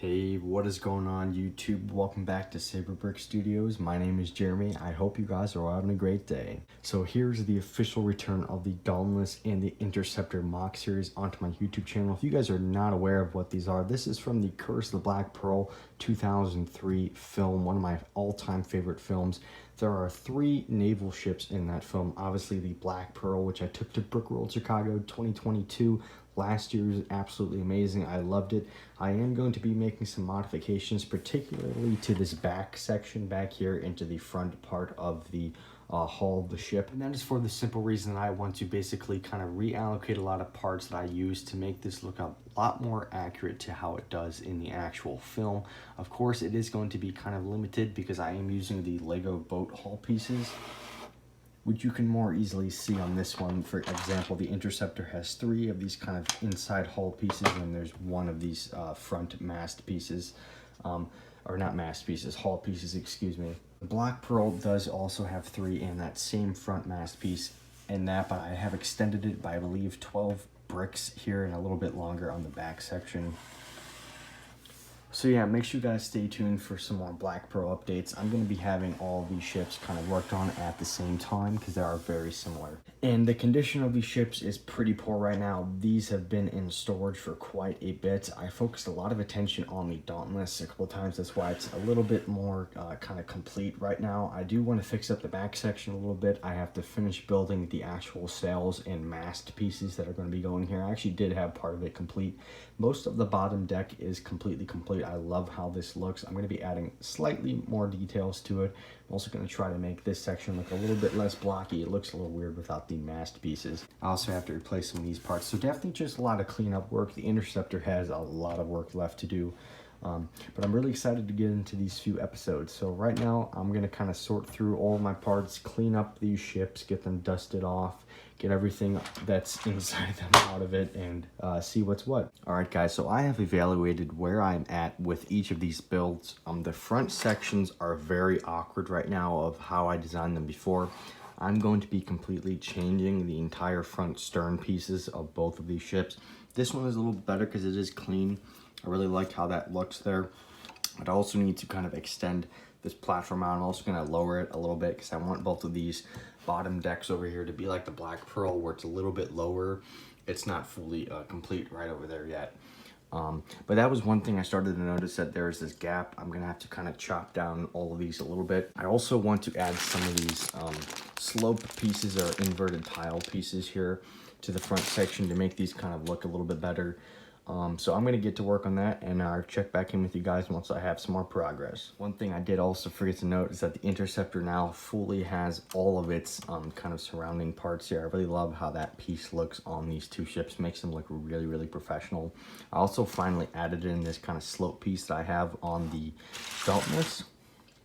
Hey, what is going on YouTube? Welcome back to Saber Brick Studios. My name is Jeremy. I hope you guys are all having a great day. So here's the official return of the Dauntless and the Interceptor mock series onto my YouTube channel. If you guys are not aware of what these are, this is from the Curse of the Black Pearl 2003 film, one of my all-time favorite films. There are 3 naval ships in that film. Obviously the Black Pearl, which I took to Brickworld Chicago 2022. Last year was absolutely amazing. I loved it. I am going to be making some modifications, particularly to this back section back here into the front part of the hull of the ship. And that is for the simple reason that I want to basically kind of reallocate a lot of parts that I use to make this look a lot more accurate to how it does in the actual film. Of course, it is going to be kind of limited because I am using the Lego boat hull pieces, which you can more easily see on this one. For example, the Interceptor has 3 of these kind of inside hull pieces, and there's 1 of these front mast pieces, or not mast pieces, hull pieces, excuse me. The Black Pearl does also have 3 in that same front mast piece, and that, but I have extended it by, I believe, 12 bricks here and a little bit longer on the back section. So yeah, make sure you guys stay tuned for some more Black Pearl updates. I'm going to be having all these ships kind of worked on at the same time because they are very similar. And the condition of these ships is pretty poor right now. These have been in storage for quite a bit. I focused a lot of attention on the Dauntless a couple times. That's why it's a little bit more kind of complete right now. I do want to fix up the back section a little bit. I have to finish building the actual sails and mast pieces that are going to be going here. I actually did have part of it complete. Most of the bottom deck is completely complete. I love how this looks. I'm going to be adding slightly more details to it. I'm also going to try to make this section look a little bit less blocky. It looks a little weird without the mast pieces. I also have to replace some of these parts. So definitely just a lot of cleanup work. The Interceptor has a lot of work left to do. But I'm really excited to get into these few episodes. So right now I'm going to kind of sort through all of my parts, clean up these ships, get them dusted off, get everything that's inside them out of it, and see what's what. Alright guys, so I have evaluated where I'm at with each of these builds. The front sections are very awkward right now of how I designed them before. I'm going to be completely changing the entire front stern pieces of both of these ships. This one is a little better because it is clean. I really like how that looks there. But I also need to kind of extend this platform out. I'm also going to lower it a little bit because I want both of these bottom decks over here to be like the Black Pearl, where it's a little bit lower. It's not fully complete right over there yet. But that was one thing I started to notice, that there's this gap. I'm gonna have to kind of chop down all of these a little bit. I also want to add some of these slope pieces or inverted tile pieces here to the front section to make these kind of look a little bit better. So I'm going to get to work on that, and I'll check back in with you guys once I have some more progress. One thing I did also forget to note is that the Interceptor now fully has all of its kind of surrounding parts here. I really love how that piece looks on these 2 ships. Makes them look really, really professional. I also finally added in this kind of slope piece that I have on the Dauntless.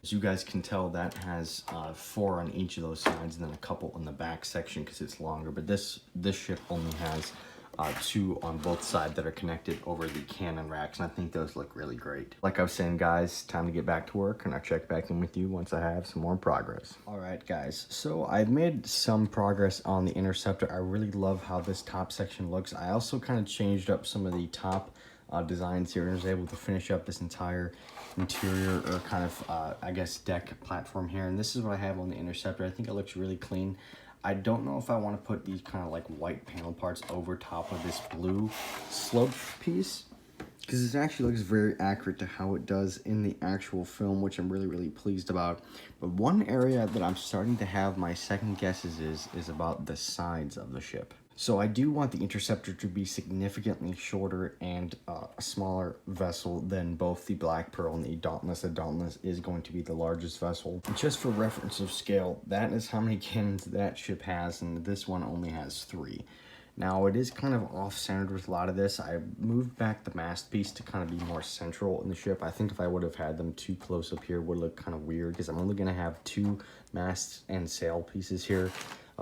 As you guys can tell, that has 4 on each of those sides and then a couple on the back section because it's longer. But this ship only has 2 on both sides that are connected over the cannon racks, and I think those look really great. Like I was saying, guys, time to get back to work, and I'll check back in with you once I have some more progress. Alright guys, so I've made some progress on the Interceptor. I really love how this top section looks. I also kind of changed up some of the top designs here and was able to finish up this entire interior, or kind of I guess deck platform here, and this is what I have on the Interceptor. I think it looks really clean. I don't know if I want to put these kind of like white panel parts over top of this blue slope piece, because it actually looks very accurate to how it does in the actual film, which I'm really, really pleased about. But one area that I'm starting to have my second guesses is about the sides of the ship. So I do want the Interceptor to be significantly shorter and a smaller vessel than both the Black Pearl and the Dauntless. The Dauntless is going to be the largest vessel. And just for reference of scale, that is how many cannons that ship has, and this one only has 3. Now, it is kind of off-centered with a lot of this. I moved back the mast piece to kind of be more central in the ship. I think if I would have had them too close up here, it would look kind of weird, because I'm only going to have 2 masts and sail pieces here.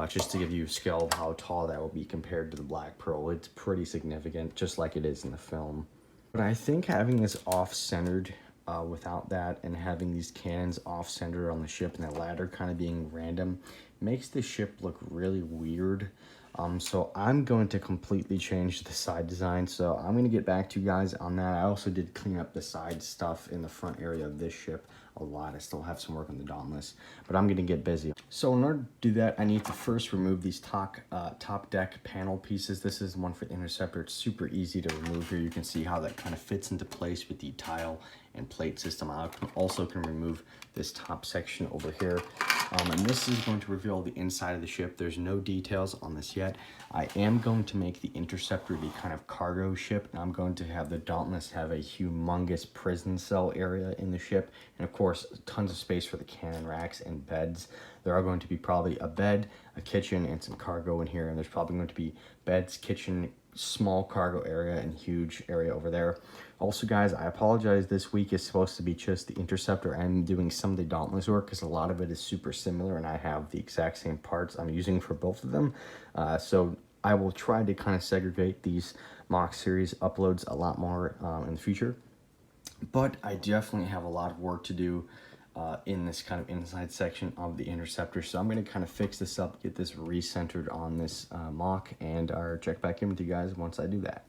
Just to give you a scale of how tall that will be compared to the Black Pearl. It's pretty significant, just like it is in the film. But I think having this off-centered without that, and having these cannons off-centered on the ship and the ladder kind of being random, makes the ship look really weird. So I'm going to completely change the side design. So I'm going to get back to you guys on that. I also did clean up the side stuff in the front area of this ship a lot. I still have some work on the Dauntless, but I'm going to get busy. So in order to do that, I need to first remove these top deck panel pieces. This is one for the Interceptor. It's super easy to remove here. You can see how that kind of fits into place with the tile and plate system. I also can remove this top section over here. And this is going to reveal the inside of the ship. There's no details on this yet. I am going to make the Interceptor the kind of cargo ship. And I'm going to have the Dauntless have a humongous prison cell area in the ship. And of course, tons of space for the cannon racks and beds. There are going to be probably a bed, a kitchen, and some cargo in here. And there's probably going to be beds, kitchen, small cargo area, and huge area over there. Also, guys, I apologize. This week is supposed to be just the Interceptor. I'm doing some of the Dauntless work because a lot of it is super similar, and I have the exact same parts I'm using for both of them. So I will try to kind of segregate these mock series uploads a lot more in the future. But I definitely have a lot of work to do in this kind of inside section of the Interceptor. So I'm going to kind of fix this up, get this recentered on this mock, and I'll check back in with you guys once I do that.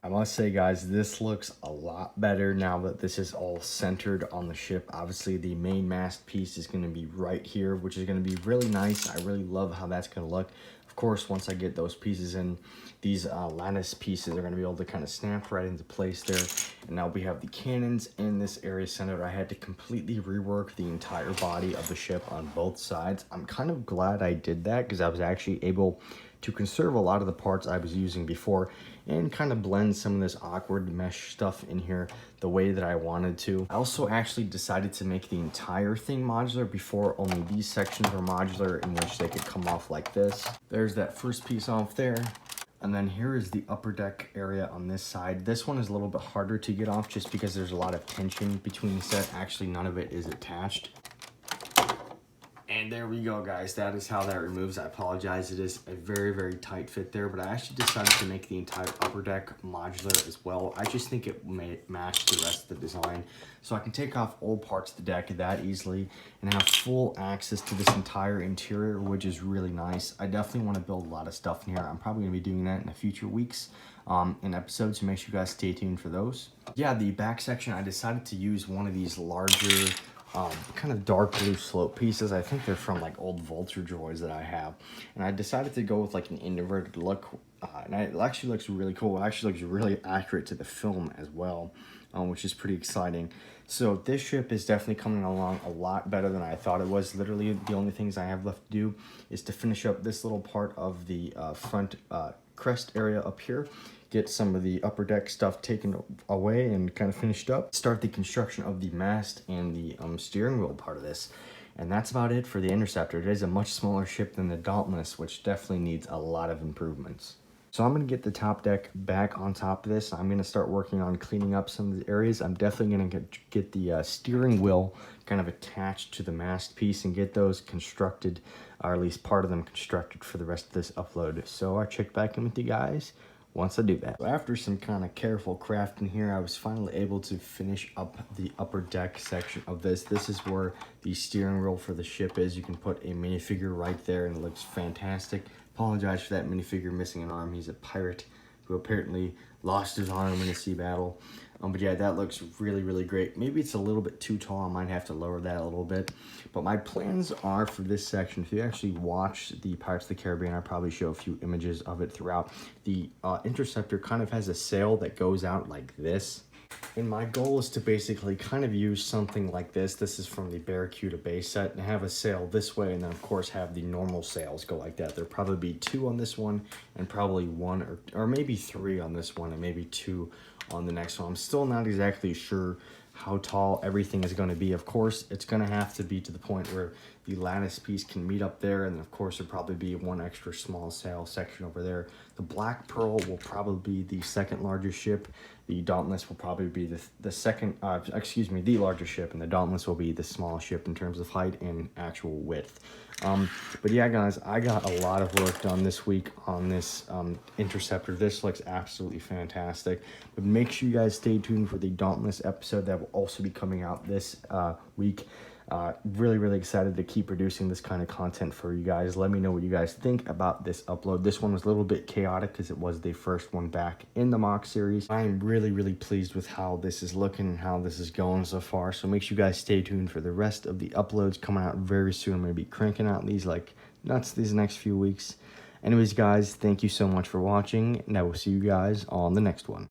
I must say, guys, this looks a lot better now that this is all centered on the ship. Obviously, the main mast piece is going to be right here, which is going to be really nice. I really love how that's going to look. Of course, once I get those pieces in, these lattice pieces are going to be able to kind of snap right into place there. And now we have the cannons in this area centered. I had to completely rework the entire body of the ship on both sides. I'm kind of glad I did that because I was actually able to conserve a lot of the parts I was using before and kind of blend some of this awkward mesh stuff in here the way that I wanted to. I also actually decided to make the entire thing modular before only these sections were modular, in which they could come off like this. There's that first piece off there. And then here is the upper deck area on this side. This one is a little bit harder to get off just because there's a lot of tension between the set. Actually, none of it is attached. And there we go, guys. That is how that removes. I apologize. It is a very, very tight fit there, but I actually decided to make the entire upper deck modular as well. I just think it may match the rest of the design. So I can take off old parts of the deck that easily and have full access to this entire interior, which is really nice. I definitely want to build a lot of stuff in here. I'm probably going to be doing that in the future weeks in episodes, so make sure you guys stay tuned for those. Yeah, the back section, I decided to use one of these larger kind of dark blue slope pieces. I think they're from like old Vulture droids that I have, and I decided to go with like an inverted look, and it actually looks really cool. It actually looks really accurate to the film as well, which is pretty exciting. So this ship is definitely coming along a lot better than I thought it was. Literally the only things I have left to do is to finish up this little part of the front crest area up here, get some of the upper deck stuff taken away and kind of finished up, start the construction of the mast and the steering wheel part of this. And that's about it for the Interceptor. It is a much smaller ship than the Dauntless, which definitely needs a lot of improvements. So I'm going to get the top deck back on top of this. I'm going to start working on cleaning up some of the areas. I'm definitely going to get the steering wheel kind of attached to the mast piece and get those constructed, or at least part of them constructed for the rest of this upload. So I'll check back in with you guys once I do that. So after some kind of careful crafting here, I was finally able to finish up the upper deck section of this. This is where the steering wheel for the ship is. You can put a minifigure right there and it looks fantastic. Apologize for that minifigure missing an arm. He's a pirate who apparently lost his arm in a sea battle. But yeah, that looks really, really great. Maybe it's a little bit too tall. I might have to lower that a little bit. But my plans are for this section, if you actually watch the Pirates of the Caribbean, I'll probably show a few images of it throughout. The Interceptor kind of has a sail that goes out like this. And my goal is to basically kind of use something like this. This is from the Barracuda base set, and have a sail this way, and then of course have the normal sails go like that. There'll probably be 2 on this one, and probably 1 or maybe 3 on this one, and maybe 2 on the next one. I'm still not exactly sure how tall everything is going to be. Of course, it's going to have to be to the point where the lattice piece can meet up there, and of course there'll probably be 1 extra small sail section over there. The Black Pearl will probably be the second largest ship. The Dauntless will probably be the second, the largest ship, and the Dauntless will be the smallest ship in terms of height and actual width. But yeah, guys, I got a lot of work done this week on this Interceptor. This looks absolutely fantastic. But make sure you guys stay tuned for the Dauntless episode that will also be coming out this week. Really excited to keep producing this kind of content for you guys. Let me know what you guys think about this upload. This one was a little bit chaotic because it was the first one back in the mock series. I am really pleased with how this is looking and how this is going so far. So make sure you guys stay tuned for the rest of the uploads coming out very soon. I'm going to be cranking out these like nuts these next few weeks. Anyways, guys, thank you so much for watching, and I will see you guys on the next one.